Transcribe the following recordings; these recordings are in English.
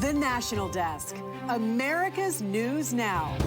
The National Desk, America's News Now.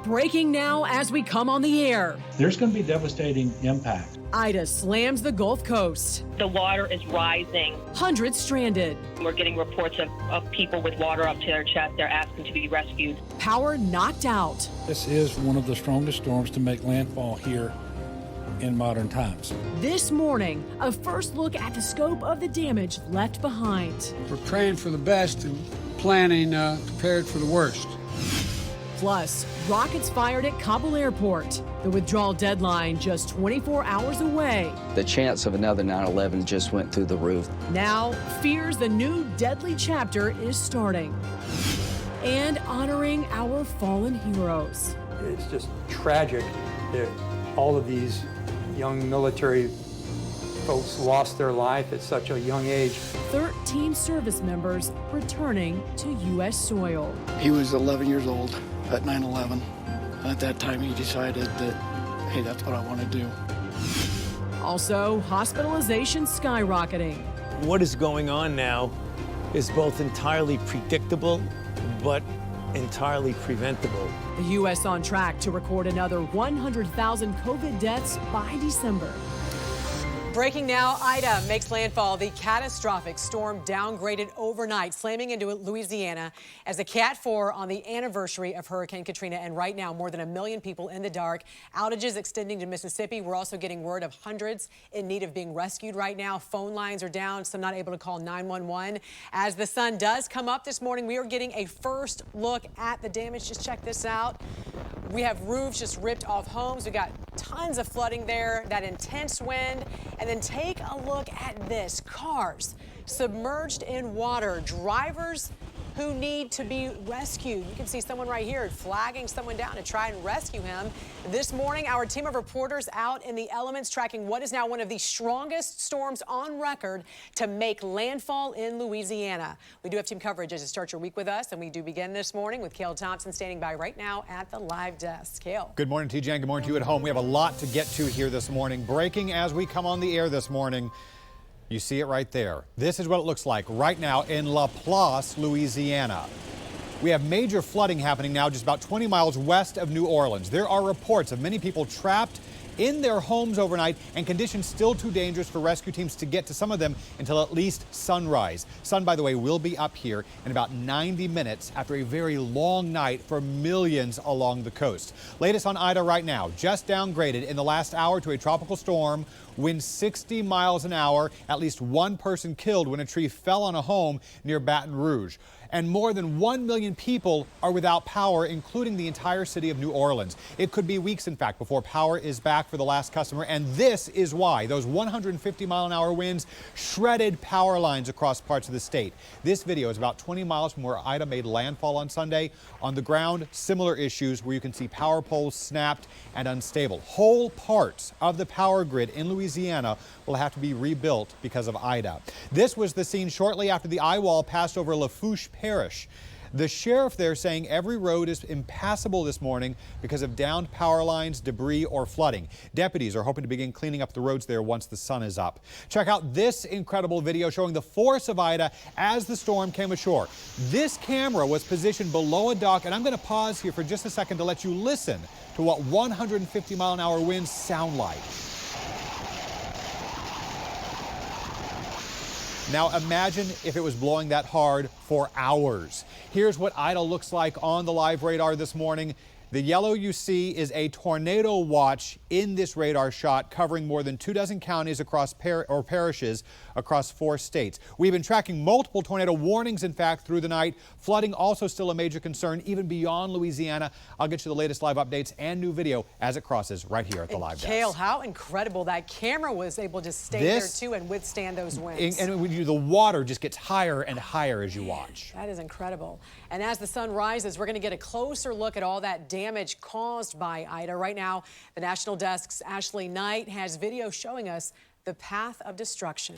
Breaking now as we come on the air. There's going to be devastating impact. Ida slams the Gulf Coast. The water is rising. Hundreds stranded. We're getting reports of people with water up to their chest. They're asking to be rescued. Power knocked out. This is one of the strongest storms to make landfall here in modern times. This morning, a first look at the scope of the damage left behind. We're praying for the best and planning prepared for the worst. Plus, rockets fired at Kabul airport. The withdrawal deadline just 24 hours away. The chance of another 9/11 just went through the roof. Now, fears the new deadly chapter is starting. And honoring our fallen heroes. It's just tragic that all of these young military folks lost their life at such a young age. 13 service members returning to U.S. soil. He was 11 years old at 9/11. At that time, he decided that, hey, that's what I want to do. Also, hospitalization skyrocketing. What is going on now is both entirely predictable, but entirely preventable. The U.S. on track to record another 100,000 COVID deaths by December. Breaking now, Ida makes landfall. The catastrophic storm downgraded overnight, slamming into Louisiana as a Cat 4 on the anniversary of Hurricane Katrina. And right now, more than 1 million people in the dark. Outages extending to Mississippi. We're also getting word of hundreds in need of being rescued right now. Phone lines are down, some not able to call 911. As the sun does come up this morning, we are getting a first look at the damage. Just check this out. We have roofs just ripped off homes. We got tons of flooding there, that intense wind. And then take a look at this. Cars submerged in water. Drivers who need to be rescued. You can see someone right here flagging someone down to try and rescue him. This morning, our team of reporters out in the elements tracking what is now one of the strongest storms on record to make landfall in Louisiana. We do have team coverage as you start your week with us, and we do begin this morning with Cale Thompson standing by right now at the live desk. Cale. Good morning, TJ, and good morning to you at home. We have a lot to get to here this morning. Breaking as we come on the air this morning. You see it right there. This is what it looks like right now in Laplace, Louisiana. We have major flooding happening now just about 20 miles west of New Orleans. There are reports of many people trapped in their homes overnight and conditions still too dangerous for rescue teams to get to some of them until at least sunrise. Sun, by the way, will be up here in about 90 minutes after a very long night for millions along the coast. Latest on Ida right now, just downgraded in the last hour to a tropical storm. Winds 60 miles an hour. At least one person killed when a tree fell on a home near Baton Rouge. And more than 1 million people are without power, including the entire city of New Orleans. It could be weeks, in fact, before power is back for the last customer. And this is why those 150-mile-an-hour winds shredded power lines across parts of the state. This video is about 20 miles from where Ida made landfall on Sunday. On the ground, similar issues where you can see power poles snapped and unstable. Whole parts of the power grid in Louisiana will have to be rebuilt because of Ida. This was the scene shortly after the eye wall passed over Lafourche Parish. The sheriff there saying every road is impassable this morning because of downed power lines, debris, or flooding. Deputies are hoping to begin cleaning up the roads there once the sun is up. Check out this incredible video showing the force of Ida as the storm came ashore. This camera was positioned below a dock, and I'm going to pause here for just a second to let you listen to what 150-mile-an-hour winds sound like. Now imagine if it was blowing that hard for hours. Here's what Ida looks like on the live radar this morning. The yellow you see is a tornado watch in this radar shot covering more than 24 counties across parishes across 4 states. We've been tracking multiple tornado warnings, in fact, through the night. Flooding also still a major concern, even beyond Louisiana. I'll get you the latest live updates and new video as it crosses right here at the live desk. Cale, how incredible that camera was able to stay there too and withstand those winds. And the water just gets higher and higher as you watch. That is incredible. And as the sun rises, we're going to get a closer look at all that damage caused by Ida. Right now, the National Desk's Ashley Knight has video showing us the path of destruction.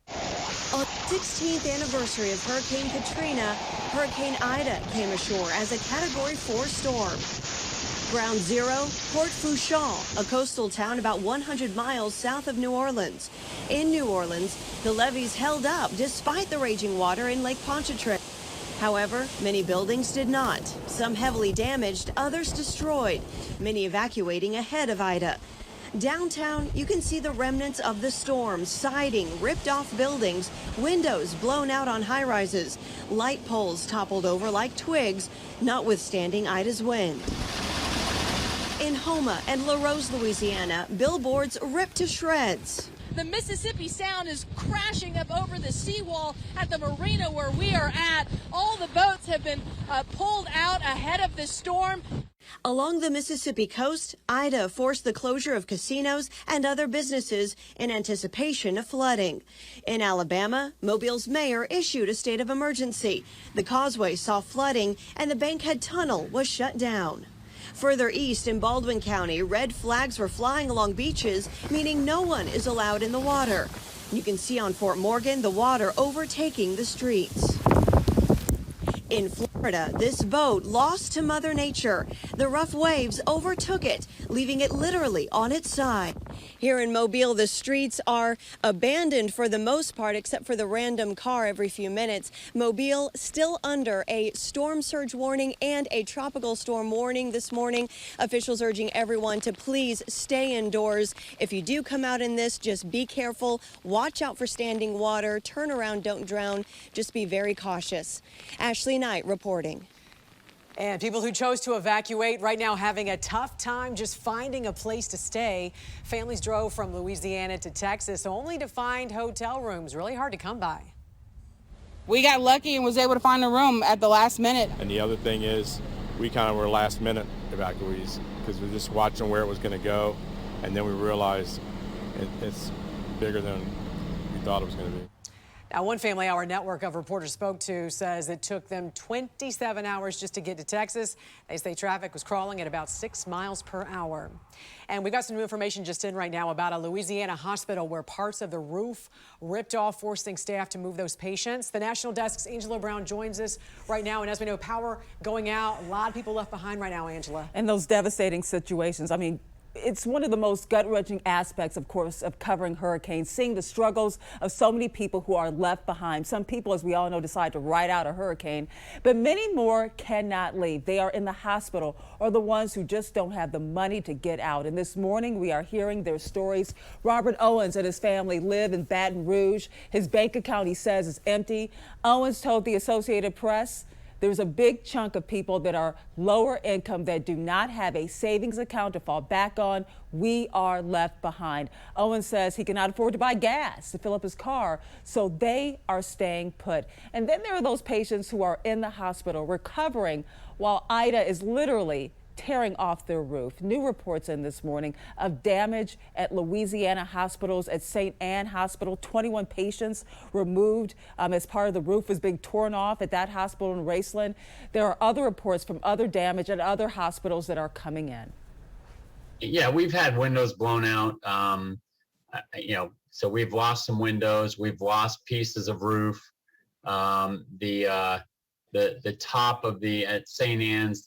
On the 16th anniversary of Hurricane Katrina, Hurricane Ida came ashore as a Category 4 storm. Ground zero, Port Fourchon, a coastal town about 100 miles south of New Orleans. In New Orleans, the levees held up despite the raging water in Lake Pontchartrain. However, many buildings did not. Some heavily damaged, others destroyed, many evacuating ahead of Ida. Downtown, you can see the remnants of the storm, siding ripped off buildings, windows blown out on high-rises, light poles toppled over like twigs, notwithstanding Ida's wind. In Houma and La Rose, Louisiana, billboards ripped to shreds. The Mississippi Sound is crashing up over the seawall at the marina where we are at. All the boats have been pulled out ahead of the storm. Along the Mississippi coast, Ida forced the closure of casinos and other businesses in anticipation of flooding. In Alabama, Mobile's mayor issued a state of emergency. The causeway saw flooding and the Bankhead Tunnel was shut down. Further east in Baldwin County, red flags were flying along beaches, meaning no one is allowed in the water. You can see on Fort Morgan the water overtaking the streets. In Florida, this boat lost to Mother Nature. The rough waves overtook it, leaving it literally on its side. Here in Mobile, the streets are abandoned for the most part, except for the random car every few minutes. Mobile still under a storm surge warning and a tropical storm warning this morning. Officials urging everyone to please stay indoors. If you do come out in this, just be careful. Watch out for standing water. Turn around, don't drown. Just be very cautious. Ashley Knight reporting. And people who chose to evacuate right now having a tough time just finding a place to stay. Families drove from Louisiana to Texas only to find hotel rooms really hard to come by. We got lucky and was able to find a room at the last minute. And the other thing is we kind of were last minute evacuees because we were just watching where it was going to go. And then we realized it's bigger than we thought it was going to be. Now, one family our network of reporters spoke to says it took them 27 hours just to get to Texas. They say traffic was crawling at about 6 miles per hour. And we got some new information just in right now about a Louisiana hospital where parts of the roof ripped off, forcing staff to move those patients. The National Desk's Angela Brown joins us right now. And as we know, power going out, a lot of people left behind right now, Angela. And those devastating situations. I mean, it's one of the most gut-wrenching aspects, of course, of covering hurricanes, seeing the struggles of so many people who are left behind. Some people, as we all know, decide to ride out a hurricane, but many more cannot leave. They are in the hospital or the ones who just don't have the money to get out. And this morning, we are hearing their stories. Robert Owens and his family live in Baton Rouge. His bank account, he says, is empty. Owens told the Associated Press, there's a big chunk of people that are lower income that do not have a savings account to fall back on. We are left behind. Owen says he cannot afford to buy gas to fill up his car, so they are staying put. And then there are those patients who are in the hospital recovering while Ida is literally tearing off their roof. New reports in this morning of damage at Louisiana hospitals. At St. Anne Hospital, 21 patients removed as part of the roof was being torn off at that hospital in Raceland. There are other reports from other damage at other hospitals that are coming in. Yeah, we've had windows blown out. So we've lost some windows. We've lost pieces of roof. The top of at St. Anne's,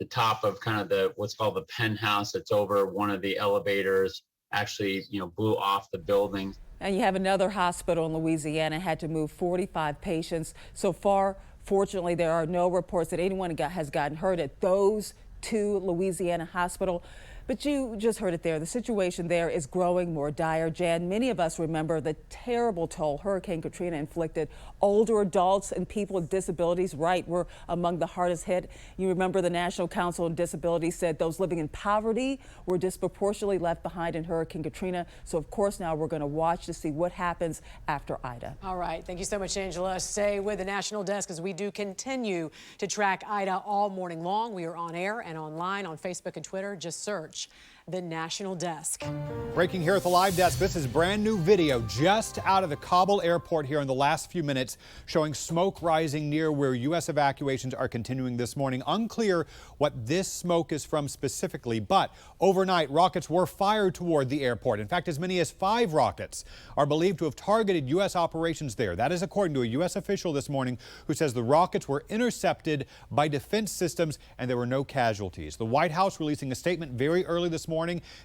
the top of kind of what's called the penthouse that's over one of the elevators actually, blew off the building. And you have another hospital in Louisiana had to move 45 patients. So far, fortunately, there are no reports that anyone has gotten hurt at those two Louisiana hospitals. But you just heard it there. The situation there is growing more dire. Jan, many of us remember the terrible toll Hurricane Katrina inflicted. Older adults and people with disabilities, were among the hardest hit. You remember the National Council on Disabilities said those living in poverty were disproportionately left behind in Hurricane Katrina. So, of course, now we're going to watch to see what happens after Ida. All right. Thank you so much, Angela. Stay with the National Desk as we do continue to track Ida all morning long. We are on air and online on Facebook and Twitter. Just search the national desk. Breaking here at the live desk, this is brand new video just out of the Kabul airport here in the last few minutes, showing smoke rising near where U.S. evacuations are continuing this morning. Unclear what this smoke is from specifically, but overnight rockets were fired toward the airport. In fact, as many as 5 rockets are believed to have targeted U.S. operations there. That is according to a U.S. official this morning who says the rockets were intercepted by defense systems and there were no casualties. The White House releasing a statement very early this morning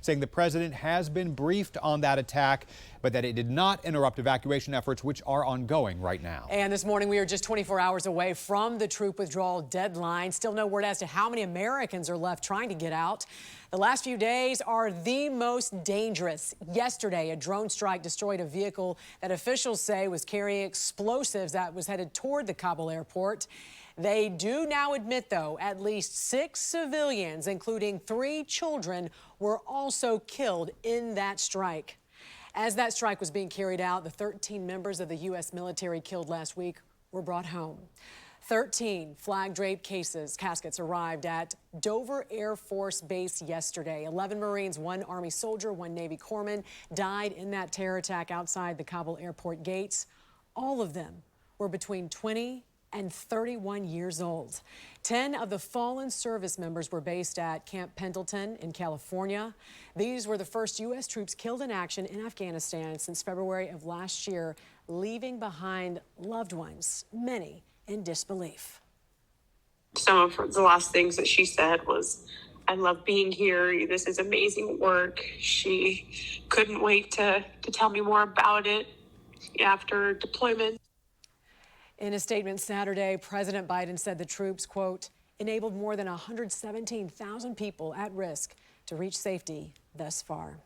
saying the president has been briefed on that attack, but that it did not interrupt evacuation efforts, which are ongoing right now. And this morning, we are just 24 hours away from the troop withdrawal deadline. Still no word as to how many Americans are left trying to get out. The last few days are the most dangerous. Yesterday, a drone strike destroyed a vehicle that officials say was carrying explosives that was headed toward the Kabul airport. They do now admit, though, at least 6 civilians, including 3 children, were also killed in that strike. As that strike was being carried out, the 13 members of the U.S. military killed last week were brought home. 13 flag-draped caskets arrived at Dover Air Force Base yesterday. 11 Marines, 1 Army soldier, 1 Navy corpsman died in that terror attack outside the Kabul airport gates. All of them were between 20 and 31 years old. 10 of the fallen service members were based at Camp Pendleton in California. These were the first U.S. troops killed in action in Afghanistan since February of last year, leaving behind loved ones, many in disbelief. Some of the last things that she said was, "I love being here. This is amazing work." She couldn't wait to tell me more about it after deployment. In a statement Saturday, President Biden said the troops, quote, enabled more than 117,000 people at risk to reach safety thus far.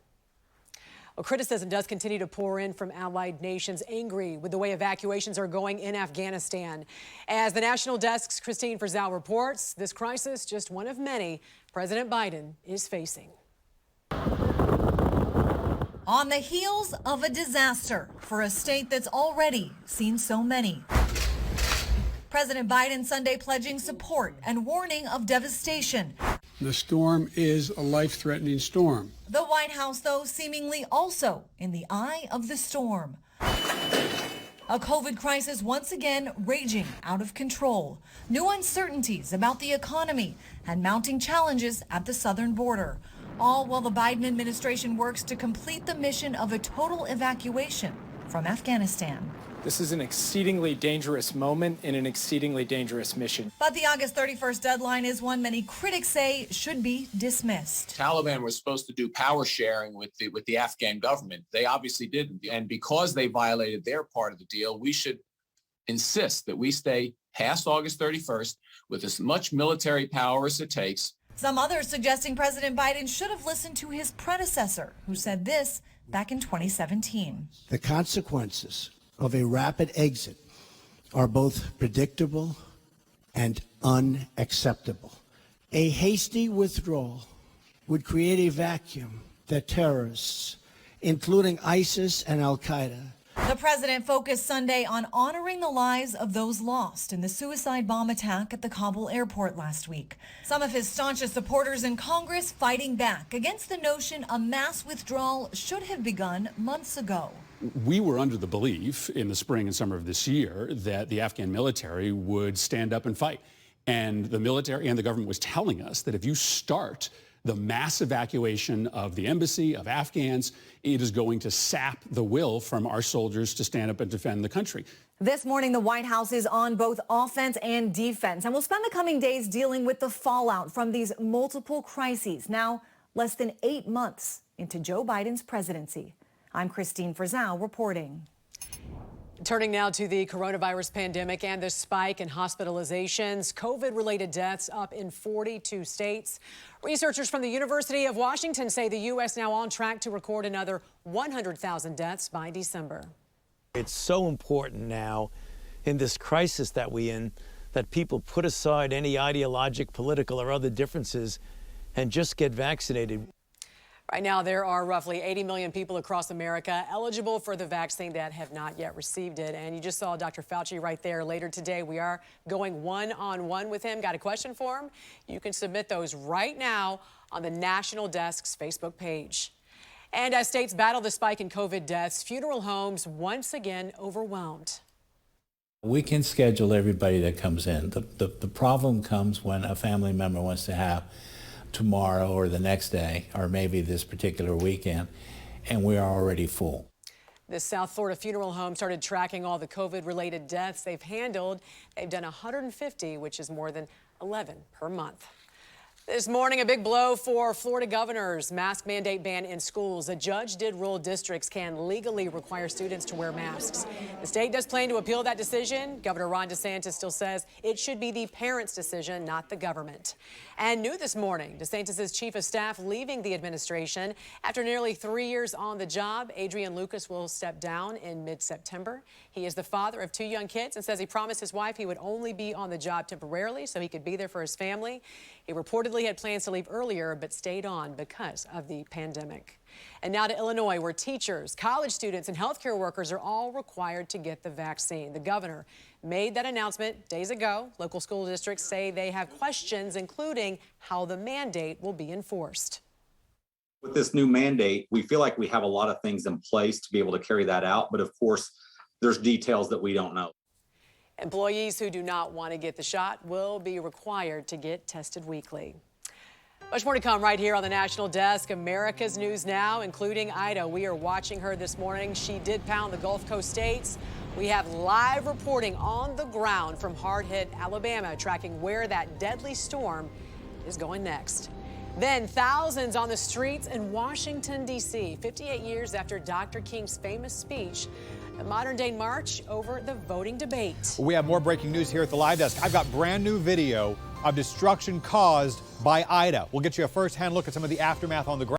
Well, criticism does continue to pour in from allied nations angry with the way evacuations are going in Afghanistan. As the National Desk's Christine Frizzell reports, this crisis, just one of many President Biden is facing. On the heels of a disaster for a state that's already seen so many. President Biden Sunday pledging support and warning of devastation. The storm is a life-threatening storm. The White House, though, seemingly also in the eye of the storm. A COVID crisis once again raging out of control. New uncertainties about the economy and mounting challenges at the southern border. All while the Biden administration works to complete the mission of a total evacuation from Afghanistan. This is an exceedingly dangerous moment in an exceedingly dangerous mission. But the August 31st deadline is one many critics say should be dismissed. Taliban was supposed to do power sharing with the Afghan government. They obviously didn't. And because they violated their part of the deal, we should insist that we stay past August 31st with as much military power as it takes. Some others suggesting President Biden should have listened to his predecessor, who said this back in 2017. The consequences of a rapid exit are both predictable and unacceptable. A hasty withdrawal would create a vacuum that terrorists, including ISIS and Al-Qaeda. The president focused Sunday on honoring the lives of those lost in the suicide bomb attack at the Kabul airport last week. Some of his staunchest supporters in Congress fighting back against the notion a mass withdrawal should have begun months ago. We were under the belief in the spring and summer of this year that the Afghan military would stand up and fight. And the military and the government was telling us that if you start the mass evacuation of the embassy, of Afghans, it is going to sap the will from our soldiers to stand up and defend the country. This morning, the White House is on both offense and defense, and we'll spend the coming days dealing with the fallout from these multiple crises, now less than 8 months into Joe Biden's presidency. I'm Christine Frizzell reporting. Turning now to the coronavirus pandemic and the spike in hospitalizations. COVID-related deaths up in 42 states. Researchers from the University of Washington say the U.S. now on track to record another 100,000 deaths by December. It's so important now in this crisis that we're in that people put aside any ideologic, political, or other differences and just get vaccinated. Right now, there are roughly 80 million people across America eligible for the vaccine that have not yet received it. And you just saw Dr. Fauci right there. Later today, we are going one-on-one with him. Got a question for him? You can submit those right now on the National Desk's Facebook page. And as states battle the spike in COVID deaths, funeral homes once again overwhelmed. We can schedule everybody that comes in. The problem comes when a family member wants to have tomorrow or the next day or maybe this particular weekend, and we are already full. This South Florida funeral home started tracking all the COVID-related deaths they've handled. They've done 150, which is more than 11 per month. This morning, a big blow for Florida governor's mask mandate ban in schools. A judge did rule districts can legally require students to wear masks. The state does plan to appeal that decision. Governor Ron DeSantis still says it should be the parents' decision, not the government. And new this morning, DeSantis' chief of staff leaving the administration. After nearly 3 years on the job, Adrian Lucas will step down in mid-September. He is the father of 2 young kids and says he promised his wife he would only be on the job temporarily so he could be there for his family. He reportedly had plans to leave earlier, but stayed on because of the pandemic. And now to Illinois, where teachers, college students, and healthcare workers are all required to get the vaccine. The governor made that announcement days ago. Local school districts say they have questions, including how the mandate will be enforced. With this new mandate, we feel like we have a lot of things in place to be able to carry that out. But of course, there's details that we don't know. Employees who do not want to get the shot will be required to get tested weekly. Much more to come right here on the National Desk. America's News Now, including Ida. We are watching her this morning. She did pound the Gulf Coast states. We have live reporting on the ground from hard-hit Alabama, tracking where that deadly storm is going next. Then thousands on the streets in Washington, D.C., 58 years after Dr. King's famous speech. A modern-day march over the voting debate. We have more breaking news here at the Live Desk. I've got brand new video of destruction caused by Ida. We'll get you a first-hand look at some of the aftermath on the ground.